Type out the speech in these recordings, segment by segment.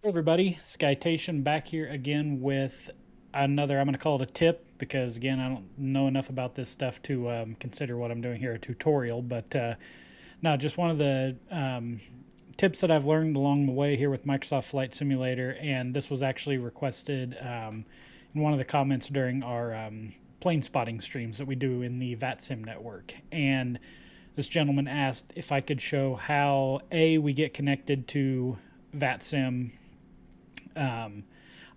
Hey everybody, Citation back here again with another, I'm going to call it a tip because again, I don't know enough about this stuff to consider what I'm doing here a tutorial, but no, just one of the tips that I've learned along the way here with Microsoft Flight Simulator, and this was actually requested in one of the comments during our plane spotting streams that we do in the VATSIM network. And this gentleman asked if I could show how we get connected to VATSIM. um,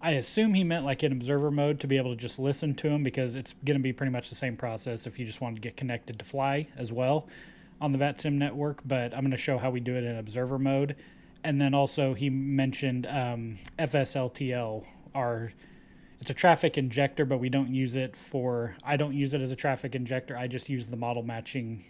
I assume he meant like in observer mode to be able to just listen to him, because it's going to be pretty much the same process if you just wanted to get connected to fly as well on the VATSIM network. But I'm going to show how we do it in observer mode. And then also he mentioned FSLTL, our it's a traffic injector, but we don't use it for. I don't use it as a traffic injector. I just use the model matching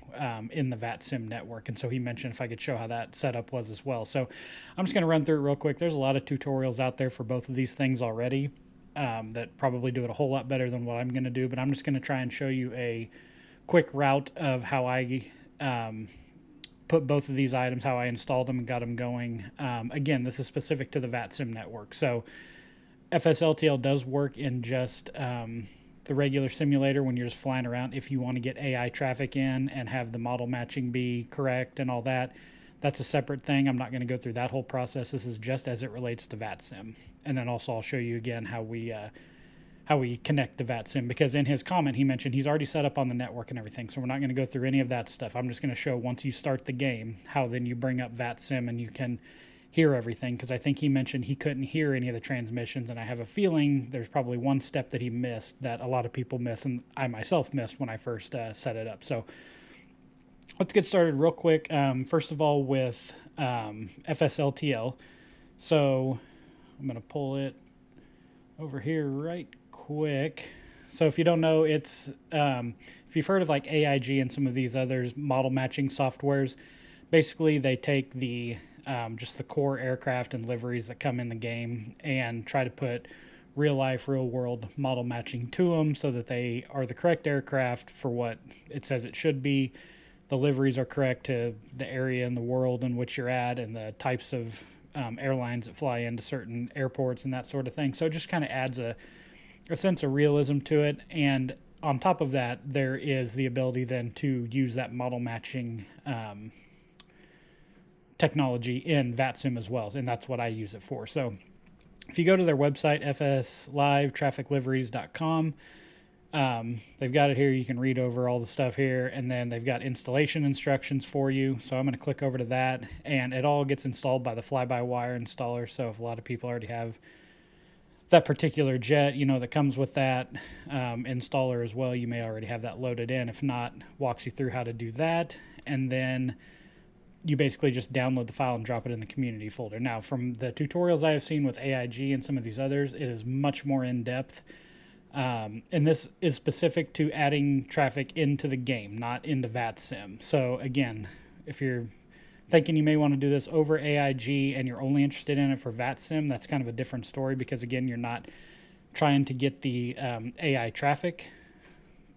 in the VATSIM network. And so he mentioned if I could show how that setup was as well. So I'm just going to run through it real quick. There's a lot of tutorials out there for both of these things already that probably do it a whole lot better than what I'm going to do. But I'm just going to try and show you a quick route of how I put both of these items, how I installed them and got them going. Again, this is specific to the VATSIM network. So FSLTL does work in just the regular simulator when you're just flying around. If you want to get AI traffic in and have the model matching be correct and all that, that's a separate thing. I'm not going to go through that whole process. This is just as it relates to VATSIM. And then also I'll show you again how we connect to VATSIM, because in his comment he mentioned he's already set up on the network and everything. So we're not going to go through any of that stuff. I'm just going to show once you start the game how then you bring up VATSIM and you can hear everything, because I think he mentioned he couldn't hear any of the transmissions, and I have a feeling there's probably one step that he missed that a lot of people miss, and I myself missed when I first set it up. So let's get started real quick. First of all, with FSLTL. So I'm going to pull it over here right quick. So if you don't know, it's if you've heard of like AIG and some of these others model matching softwares, basically they take the just the core aircraft and liveries that come in the game and try to put real life, real world model matching to them so that they are the correct aircraft for what it says it should be. The liveries are correct to the area in the world in which you're at and the types of airlines that fly into certain airports and that sort of thing. So it just kind of adds a sense of realism to it. And on top of that, there is the ability then to use that model matching technology in VATSIM as well, and that's what I use it for. So if you go to their website, fslivetrafficliveries.com, they've got it here. You can read over all the stuff here, and then they've got installation instructions for you. So I'm going to click over to that, and it all gets installed by the fly-by-wire installer. So if a lot of people already have that particular jet, that comes with that installer as well, you may already have that loaded in. If not, walks you through how to do that, and then you basically just download the file and drop it in the community folder. Now, from the tutorials I have seen with AIG and some of these others, it is much more in depth. And this is specific to adding traffic into the game, not into VATSIM. So again, if you're thinking you may want to do this over AIG and you're only interested in it for VATSIM, that's kind of a different story, because again, you're not trying to get the AI traffic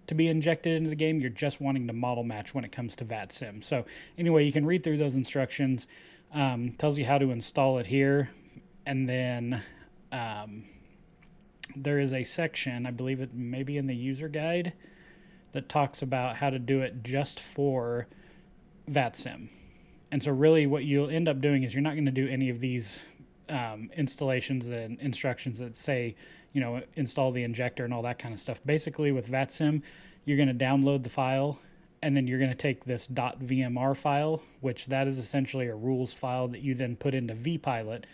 to be injected into the game. You're just wanting to model match when it comes to VATSIM. So anyway, you can read through those instructions. Tells you how to install it here, and then there is a section, I believe it may be in the user guide, that talks about how to do it just for VATSIM. And so really what you'll end up doing is you're not going to do any of these installations and instructions that say, install the injector and all that kind of stuff. Basically with VATSIM, you're going to download the file, and then you're going to take this .vmr file, which that is essentially a rules file that you then put into vPilot,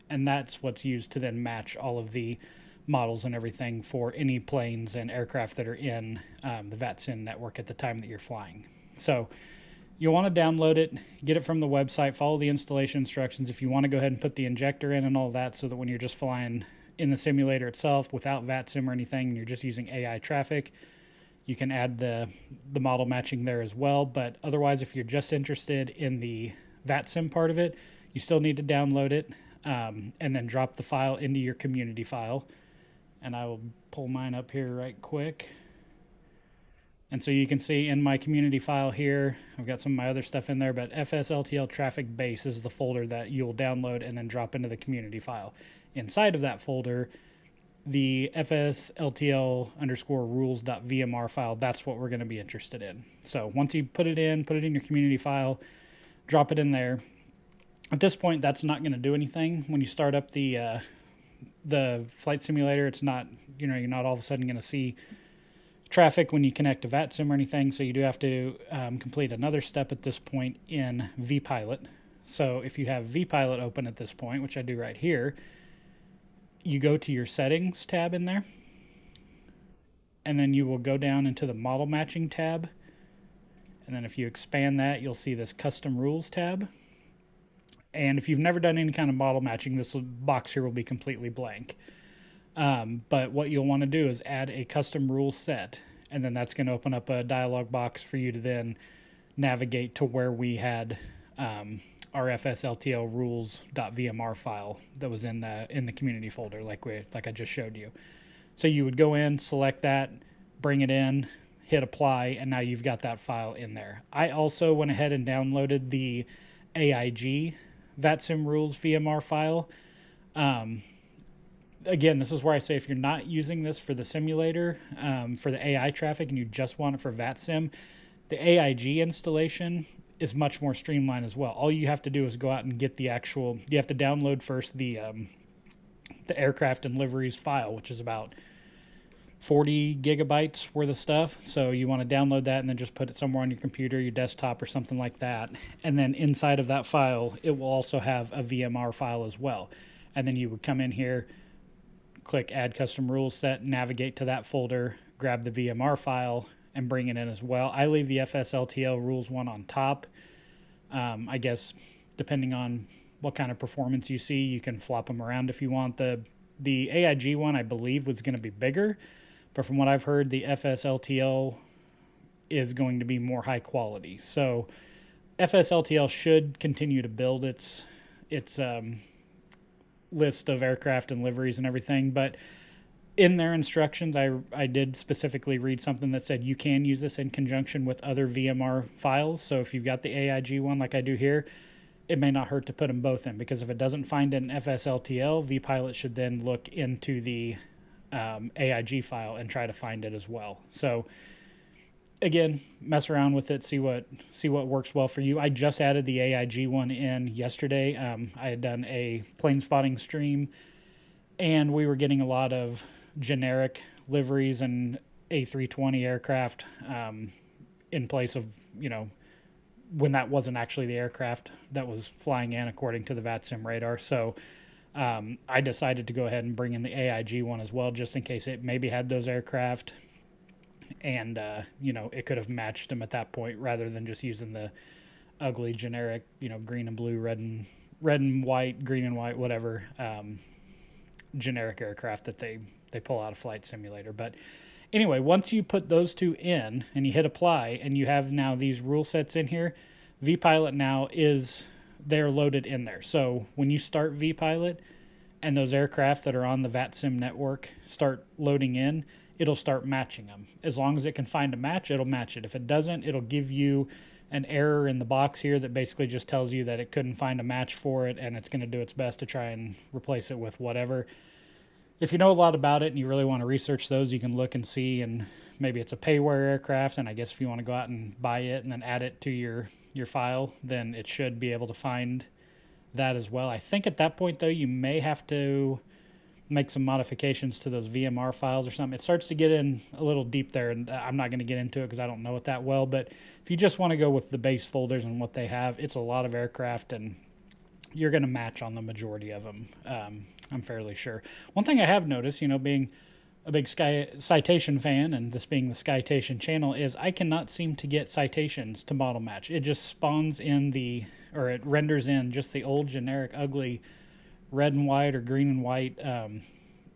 and that's what's used to then match all of the models and everything for any planes and aircraft that are in the VATSIM network at the time that you're flying. So you'll want to download it, get it from the website, follow the installation instructions. If you want to go ahead and put the injector in and all that, so that when you're just flying in the simulator itself without VATSIM or anything, and you're just using AI traffic, you can add the model matching there as well. But otherwise, if you're just interested in the VATSIM part of it, you still need to download it and then drop the file into your community file. And I will pull mine up here right quick. And so you can see in my community file here, I've got some of my other stuff in there, but FSLTL traffic base is the folder that you'll download and then drop into the community file. Inside of that folder, the FSLTL underscore rules.vmr file, that's what we're going to be interested in. So once you put it in your community file, drop it in there. At this point, that's not going to do anything. When you start up the flight simulator, it's not, you're not all of a sudden going to see traffic when you connect to VATSIM or anything. So you do have to complete another step at this point in vPilot. So if you have vPilot open at this point, which I do right here, you go to your settings tab in there, and then you will go down into the model matching tab. And then if you expand that, you'll see this custom rules tab. And if you've never done any kind of model matching, this box here will be completely blank. But what you'll want to do is add a custom rule set, and then that's going to open up a dialog box for you to then navigate to where we had our FSLTL rules.vmr file that was in the community folder, like I just showed you. So you would go in, select that, bring it in, hit apply, and now you've got that file in there. I also went ahead and downloaded the AIG VATSIM rules VMR file. Again, this is where I say if you're not using this for the simulator, for the AI traffic, and you just want it for VATSIM, the AIG installation is much more streamlined as well. All you have to do is go out and get the actual, you have to download first the aircraft and liveries file, which is about 40 gigabytes worth of stuff. So you want to download that and then just put it somewhere on your computer, your desktop, or something like that. And then inside of that file, it will also have a VMR file as well. And then you would come in here, click add custom rules set, navigate to that folder, grab the VMR file, and bring it in as well. I leave the FSLTL rules one on top. I guess depending on what kind of performance you see, you can flop them around if you want. The AIG one, I believe, was going to be bigger, but from what I've heard, the FSLTL is going to be more high quality. So FSLTL should continue to build its list of aircraft and liveries and everything, but in their instructions, I did specifically read something that said you can use this in conjunction with other VMR files. So if you've got the AIG one like I do here, it may not hurt to put them both in, because if it doesn't find an FSLTL, vPilot should then look into the AIG file and try to find it as well. So again, mess around with it, see what works well for you. I just added the AIG one in yesterday. I had done a plane spotting stream, and we were getting a lot of generic liveries and A320 aircraft in place of, when that wasn't actually the aircraft that was flying in according to the VATSIM radar. So I decided to go ahead and bring in the AIG one as well, just in case it maybe had those aircraft, and it could have matched them at that point rather than just using the ugly generic, green and blue, red and white, green and white, whatever generic aircraft that they pull out of Flight Simulator. But anyway, once you put those two in and you hit apply, and you have now these rule sets in here, vPilot now they're loaded in there. So when you start vPilot and those aircraft that are on the VATSIM network start loading in, it'll start matching them. As long as it can find a match, it'll match it. If it doesn't, it'll give you an error in the box here that basically just tells you that it couldn't find a match for it, and it's going to do its best to try and replace it with whatever. If you know a lot about it and you really want to research those, you can look and see, and maybe it's a payware aircraft, and I guess if you want to go out and buy it and then add it to your file, then it should be able to find that as well. I think at that point, though, you may have to make some modifications to those VMR files or something. It starts to get in a little deep there, and I'm not going to get into it because I don't know it that well, but if you just want to go with the base folders and what they have, it's a lot of aircraft, and you're going to match on the majority of them. I'm fairly sure. One thing I have noticed, being a big Citation fan, and this being the Citation channel, is I cannot seem to get citations to model match. It just spawns in it renders in just the old generic ugly red and white or green and white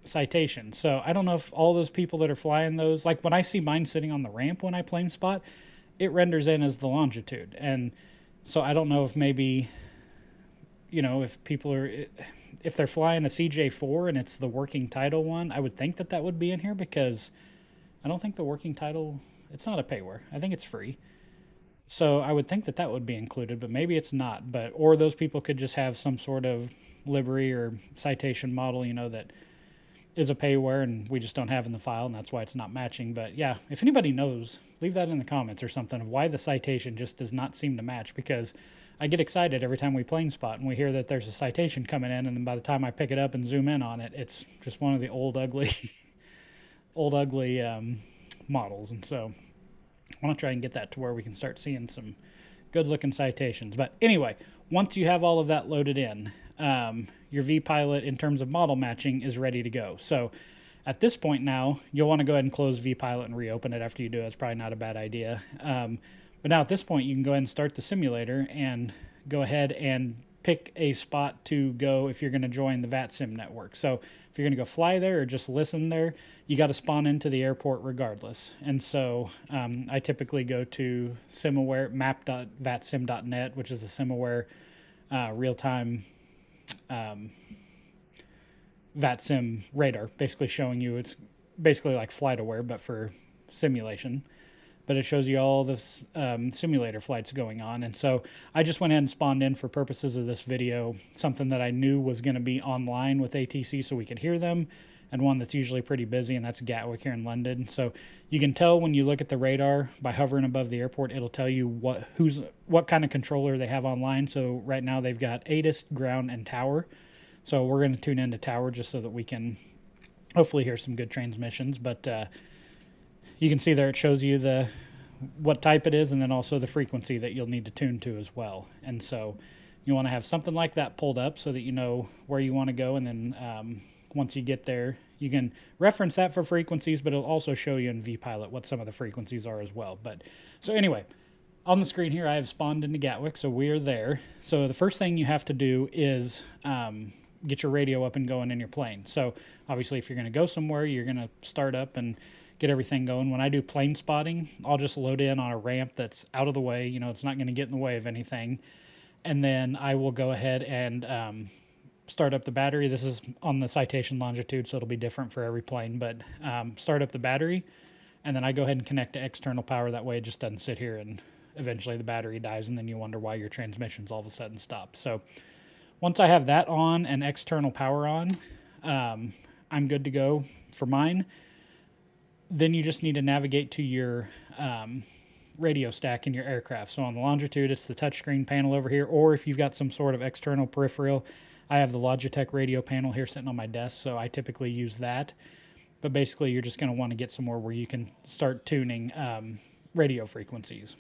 citation. So I don't know if all those people that are flying those, like when I see mine sitting on the ramp when I plane spot, it renders in as the longitude. And so I don't know if maybe, if they're flying a CJ4 and it's the working title one, I would think that would be in here, because I don't think the working title, It's not a payware. I think it's free. So I would think that that would be included, but maybe it's not. But or those people could just have some sort of library or citation model, that is a payware and we just don't have in the file, and that's why it's not matching. But yeah, if anybody knows, leave that in the comments or something of why the citation just does not seem to match, because I get excited every time we plane spot and we hear that there's a citation coming in, and then by the time I pick it up and zoom in on it, it's just one of the old ugly models. And so I want to try and get that to where we can start seeing some good looking citations. But anyway, once you have all of that loaded in, your vPilot in terms of model matching is ready to go. So at this point now, you'll want to go ahead and close vPilot and reopen it after you do it. It's probably not a bad idea. But now at this point, you can go ahead and start the simulator and go ahead and pick a spot to go if you're going to join the VATSIM network. So if you're going to go fly there or just listen there, you got to spawn into the airport regardless. And so I typically go to SimAware map.vatsim.net, which is a SimAware real-time VATSIM radar, basically showing you, it's basically like FlightAware, but for simulation. But it shows you all the simulator flights going on. And so I just went ahead and spawned in, for purposes of this video, something that I knew was going to be online with ATC so we could hear them, and one that's usually pretty busy, and that's Gatwick here in London. So you can tell when you look at the radar by hovering above the airport, it'll tell you what kind of controller they have online. So right now they've got ATIS, ground, and tower. So we're going to tune into tower just so that we can hopefully hear some good transmissions. But you can see there it shows you what type it is, and then also the frequency that you'll need to tune to as well. And so you want to have something like that pulled up so that you know where you want to go, and then once you get there, you can reference that for frequencies, but it'll also show you in vPilot what some of the frequencies are as well. But so anyway, on the screen here, I have spawned into Gatwick, so we're there. So the first thing you have to do is get your radio up and going in your plane. So obviously, if you're going to go somewhere, you're going to start up and get everything going. When I do plane spotting, I'll just load in on a ramp that's out of the way. It's not going to get in the way of anything. And then I will go ahead and start up the battery. This is on the Citation longitude, so it'll be different for every plane. But start up the battery, and then I go ahead and connect to external power. That way it just doesn't sit here and eventually the battery dies, and then you wonder why your transmissions all of a sudden stop. So once I have that on and external power on, I'm good to go for mine. Then you just need to navigate to your radio stack in your aircraft. So on the longitude, it's the touchscreen panel over here, or if you've got some sort of external peripheral, I have the Logitech radio panel here sitting on my desk, so I typically use that. But basically, you're just going to want to get somewhere where you can start tuning radio frequencies.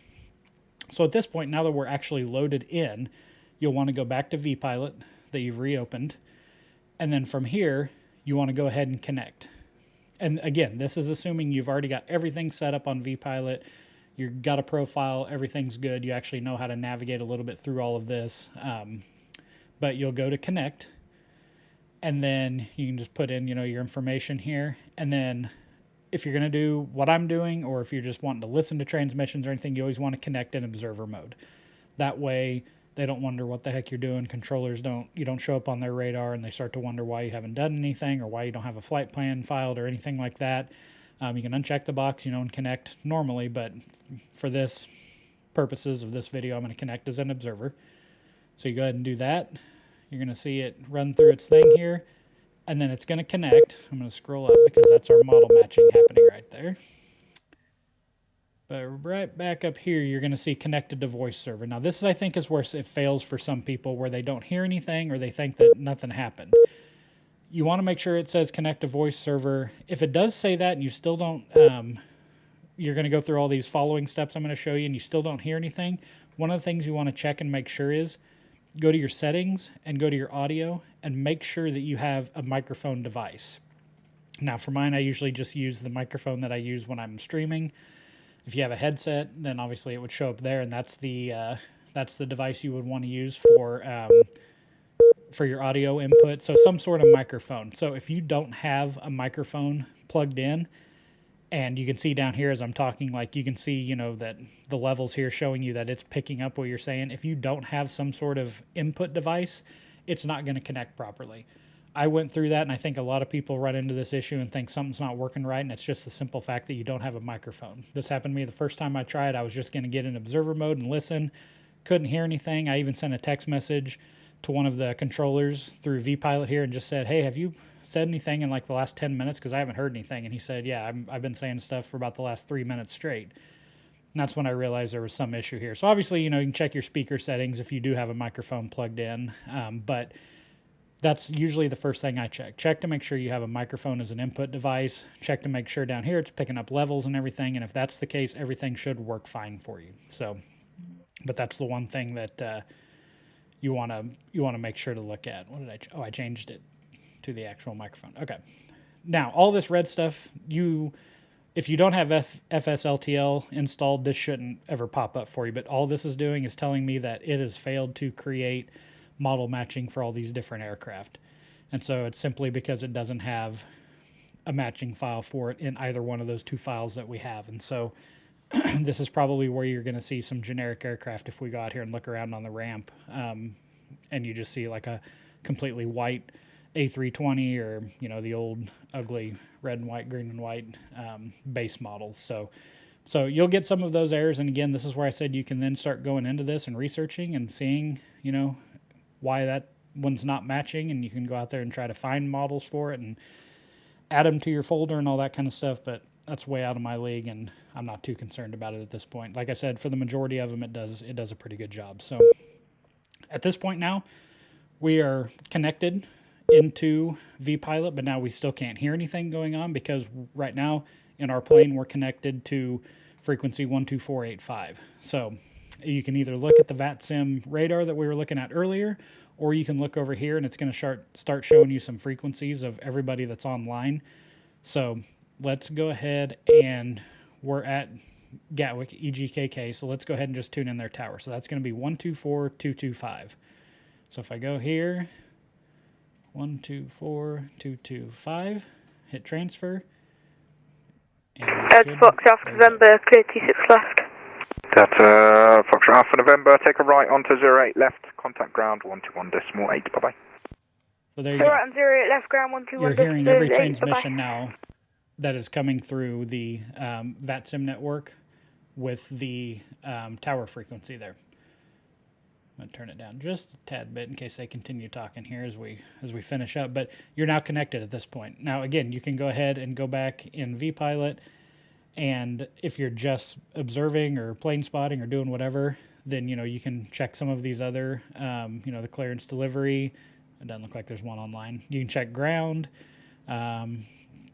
So at this point, now that we're actually loaded in, you'll want to go back to vPilot that you've reopened, and then from here, you want to go ahead and connect. And again, this is assuming you've already got everything set up on vPilot. You've got a profile, everything's good. You actually know how to navigate a little bit through all of this. But you'll go to connect, and then you can just put in, your information here. And then if you're going to do what I'm doing, or if you're just wanting to listen to transmissions or anything, you always want to connect in observer mode. That way they don't wonder what the heck you're doing. Controllers you don't show up on their radar and they start to wonder why you haven't done anything or why you don't have a flight plan filed or anything like that. You can uncheck the box, and connect normally, but for this purposes of this video, I'm going to connect as an observer. So you go ahead and do that. You're going to see it run through its thing here, and then it's going to connect. I'm going to scroll up because that's our model matching happening right there. But right back up here, you're going to see connected to voice server. Now, this, I think, is where it fails for some people, where they don't hear anything or they think that nothing happened. You want to make sure it says connect to voice server. If it does say that and you still don't, you're going to go through all these following steps I'm going to show you and you still don't hear anything, one of the things you want to check and make sure is go to your settings and go to your audio and make sure that you have a microphone device. Now, for mine, I usually just use the microphone that I use when I'm streaming. If you have a headset, then obviously it would show up there, and that's the device you would want to use for your audio input. So some sort of microphone. So if you don't have a microphone plugged in, and you can see down here as I'm talking, like you can see, that the levels here showing you that it's picking up what you're saying. If you don't have some sort of input device, it's not going to connect properly. I went through that, and I think a lot of people run into this issue and think something's not working right, and it's just the simple fact that you don't have a microphone. This happened to me the first time I tried. I was just going to get in observer mode and listen. Couldn't hear anything. I even sent a text message to one of the controllers through vPilot here and just said, hey, have you said anything in like the last 10 minutes? Because I haven't heard anything. And he said, yeah, I've been saying stuff for about the last 3 minutes straight. And that's when I realized there was some issue here. So obviously, you can check your speaker settings if you do have a microphone plugged in. But that's usually the first thing I check. Check to make sure you have a microphone as an input device. Check to make sure down here it's picking up levels and everything. And if that's the case, everything should work fine for you. So, but that's the one thing that you want to make sure to look at. What did I changed it to the actual microphone. Okay. Now, all this red stuff, if you don't have FSLTL installed, this shouldn't ever pop up for you. But all this is doing is telling me that it has failed to create model matching for all these different aircraft. And so it's simply because it doesn't have a matching file for it in either one of those two files that we have. And so this is probably where you're going to see some generic aircraft if we go out here and look around on the ramp and you just see like a completely white A320 or, the old ugly red and white, green and white base models. So you'll get some of those errors. And again, this is where I said you can then start going into this and researching and seeing, why that one's not matching. And you can go out there and try to find models for it and add them to your folder and all that kind of stuff. But that's way out of my league, and I'm not too concerned about it at this point. Like I said, for the majority of them, it does a pretty good job. So at this point now, we are connected into vPilot, but now we still can't hear anything going on because right now in our plane, we're connected to frequency 12485. So you can either look at the VATSIM radar that we were looking at earlier, or you can look over here and it's going to start showing you some frequencies of everybody that's online. So let's go ahead, and we're at Gatwick, EGKK, so let's go ahead and just tune in their tower. So that's going to be 124225. So if I go here, 124225, hit transfer. Ed Fox Alpha November, clear T6 left. That's Fox Alpha November, take a right onto 08 left, contact ground 121.8, bye-bye. So there you go. Right on 08 left, ground 121.8. You're hearing every transmission now that is coming through the VATSIM network with the tower frequency there. I'm going to turn it down just a tad bit in case they continue talking here as we finish up. But you're now connected at this point. Now, again, you can go ahead and go back in vPilot, and if you're just observing or plane spotting or doing whatever, then, you can check some of these other, the clearance delivery. It doesn't look like there's one online. You can check ground,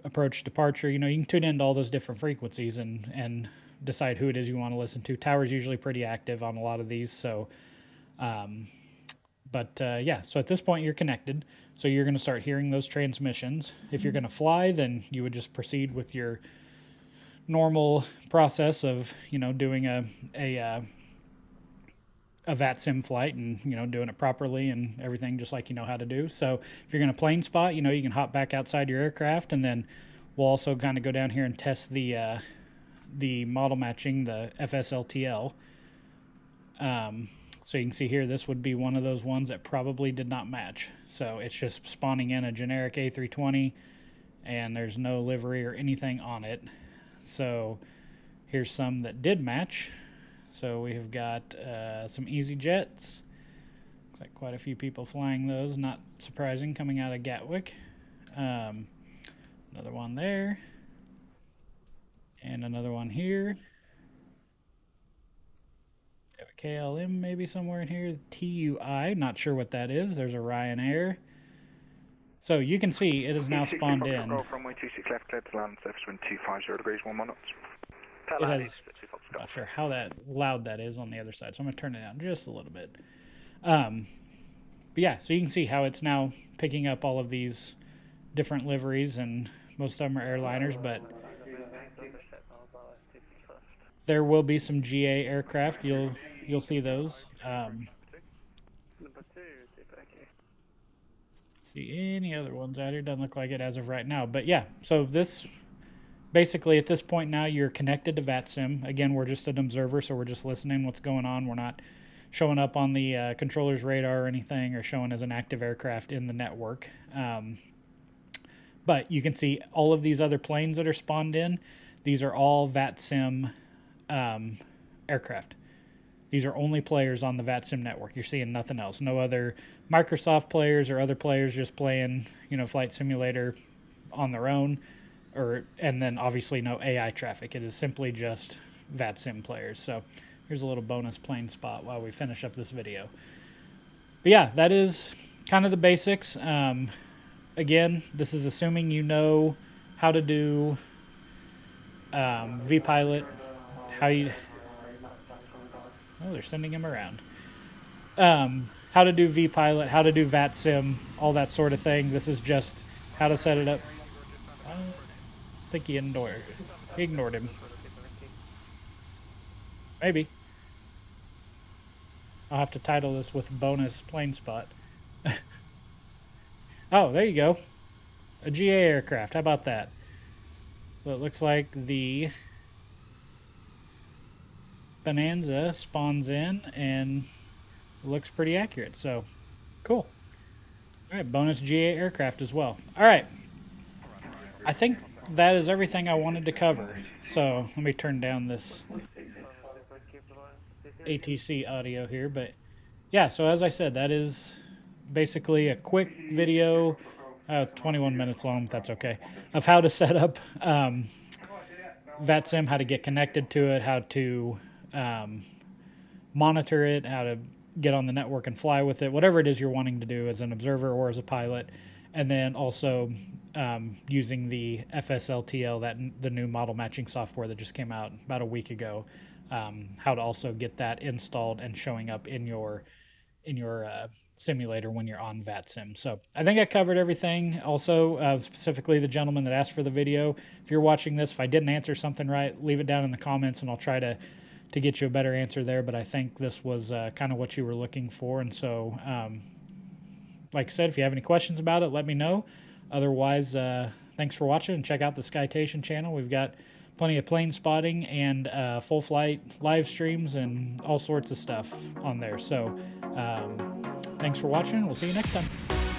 approach departure. You can tune into all those different frequencies and decide who it is you want to listen to. Tower's usually pretty active on a lot of these, so so at this point you're connected, so you're going to start hearing those transmissions. If you're going to fly, then you would just proceed with your normal process of doing a VATSIM flight and doing it properly and everything just like you know how to do. So if you're going to plane spot, you can hop back outside your aircraft, and then we'll also kind of go down here and test the model matching, the FSLTL. So you can see here, this would be one of those ones that probably did not match. So it's just spawning in a generic A320, and there's no livery or anything on it. So here's some that did match. So we have got some EasyJets. Looks like quite a few people flying those, not surprising, coming out of Gatwick. Another one there. And another one here. We have a KLM maybe somewhere in here. TUI, not sure what that is. There's a Ryanair. So you can see it is now spawned in. Runway 26 left, cleared to land, surface wind 250 degrees, 1 knots. It has, I'm not sure how loud that is on the other side, so I'm going to turn it down just a little bit. But yeah, so you can see how it's now picking up all of these different liveries, and most of them are airliners, but there will be some GA aircraft. You'll see those. See any other ones out here? Doesn't look like it as of right now, but yeah, so this basically at this point now you're connected to VATSIM. Again, we're just an observer, so we're just listening what's going on. We're not showing up on the controller's radar or anything, or showing as an active aircraft in the network. But you can see all of these other planes that are spawned in. These are all VATSIM aircraft. These are only players on the VATSIM network. You're seeing nothing else. No other Microsoft players or other players just playing, Flight Simulator on their own, and then obviously no AI traffic. It is simply just VATSIM players. So here's a little bonus plane spot while we finish up this video. But yeah, that is kind of the basics. Again, this is assuming you know how to do vPilot, they're sending him around. How to do vPilot, how to do VATSIM, all that sort of thing. This is just how to set it up. I don't think he ignored him. Maybe. I'll have to title this with bonus plane spot. Oh, there you go. A GA aircraft. How about that? So it looks like the Bonanza spawns in and looks pretty accurate. So, cool. All right, bonus GA aircraft as well. All right. I think that is everything I wanted to cover. So, let me turn down this ATC audio here. But, yeah, so as I said, that is basically a quick video, 21 minutes long, that's okay, of how to set up VATSIM, how to get connected to it, how to monitor it, how to get on the network and fly with it, whatever it is you're wanting to do as an observer or as a pilot. And then also using the FSLTL, the new model matching software that just came out about a week ago, how to also get that installed and showing up in your simulator when you're on VATSIM. So I think I covered everything. Also, specifically the gentleman that asked for the video, if you're watching this, if I didn't answer something right, leave it down in the comments and I'll try to get you a better answer there. But I think this was kind of what you were looking for. And so, like I said, if you have any questions about it, let me know. Otherwise, thanks for watching, and check out the Citation channel. We've got plenty of plane spotting and full flight live streams and all sorts of stuff on there. So thanks for watching. We'll see you next time.